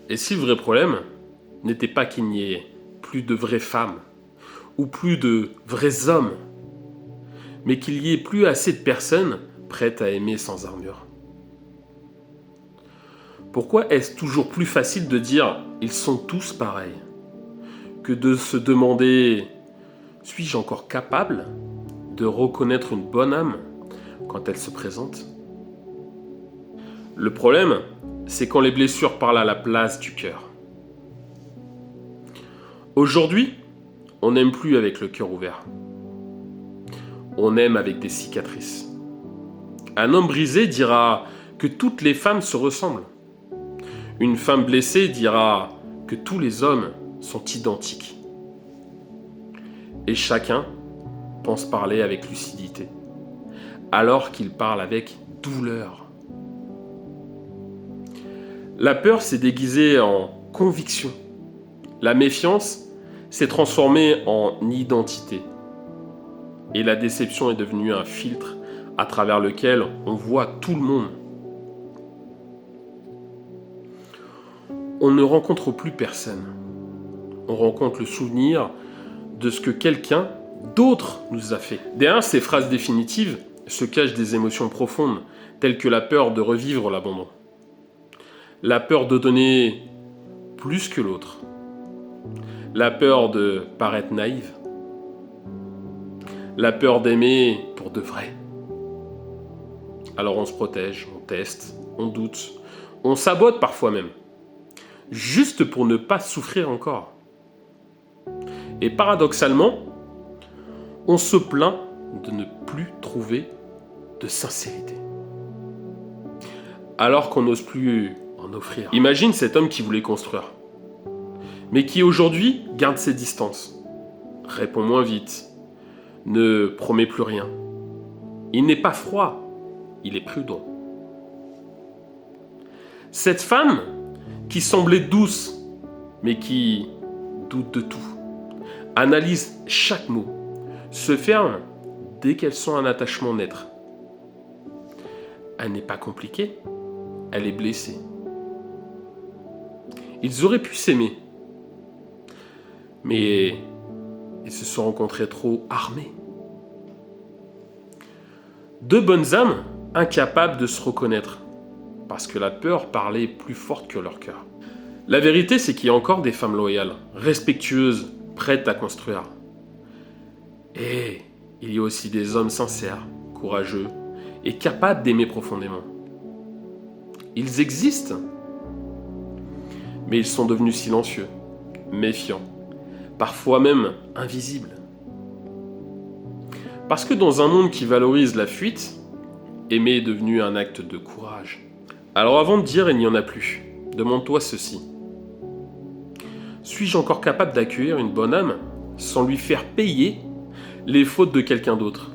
Et si le vrai problème n'était pas qu'il n'y ait plus de vraies femmes ou plus de vrais hommes, mais qu'il y ait plus assez de personnes prêtes à aimer sans armure? Pourquoi est-ce toujours plus facile de dire « ils sont tous pareils » que de se demander « suis-je encore capable de reconnaître une bonne âme quand elle se présente ?» Le problème, c'est quand les blessures parlent à la place du cœur. Aujourd'hui, on n'aime plus avec le cœur ouvert. On aime avec des cicatrices. Un homme brisé dira que toutes les femmes se ressemblent. Une femme blessée dira que tous les hommes sont identiques. Et chacun pense parler avec lucidité, alors qu'il parle avec douleur. La peur s'est déguisée en conviction. La méfiance s'est transformée en identité. Et la déception est devenue un filtre à travers lequel on voit tout le monde. On ne rencontre plus personne. On rencontre le souvenir de ce que quelqu'un d'autre nous a fait. Derrière ces phrases définitives se cachent des émotions profondes, telles que la peur de revivre l'abandon. La peur de donner plus que l'autre. La peur de paraître naïve. La peur d'aimer pour de vrai. Alors on se protège, on teste, on doute, on sabote parfois même, juste pour ne pas souffrir encore. Et paradoxalement, on se plaint de ne plus trouver de sincérité. Alors qu'on n'ose plus en offrir. Imagine cet homme qui voulait construire, mais qui aujourd'hui garde ses distances, répond moins vite, ne promet plus rien. Il n'est pas froid, il est prudent. Cette femme qui semblait douce, mais qui doute de tout, analyse chaque mot, se ferme dès qu'elle sent un attachement naître. Elle n'est pas compliquée, elle est blessée. Ils auraient pu s'aimer, mais ils se sont rencontrés trop armés. Deux bonnes âmes incapables de se reconnaître, parce que la peur parlait plus forte que leur cœur. La vérité, c'est qu'il y a encore des femmes loyales, respectueuses, prêtes à construire. Et il y a aussi des hommes sincères, courageux et capables d'aimer profondément. Ils existent, mais ils sont devenus silencieux, méfiants, parfois même invisibles. Parce que dans un monde qui valorise la fuite, aimer est devenu un acte de courage. Alors avant de dire « il n'y en a plus », demande-toi ceci. Suis-je encore capable d'accueillir une bonne âme sans lui faire payer les fautes de quelqu'un d'autre?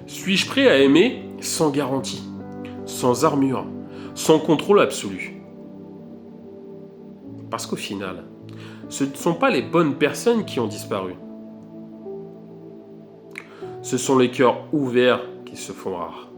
Suis-je prêt à aimer sans garantie, sans armure, sans contrôle absolu? Parce qu'au final, ce ne sont pas les bonnes personnes qui ont disparu. Ce sont les cœurs ouverts qui se font rares.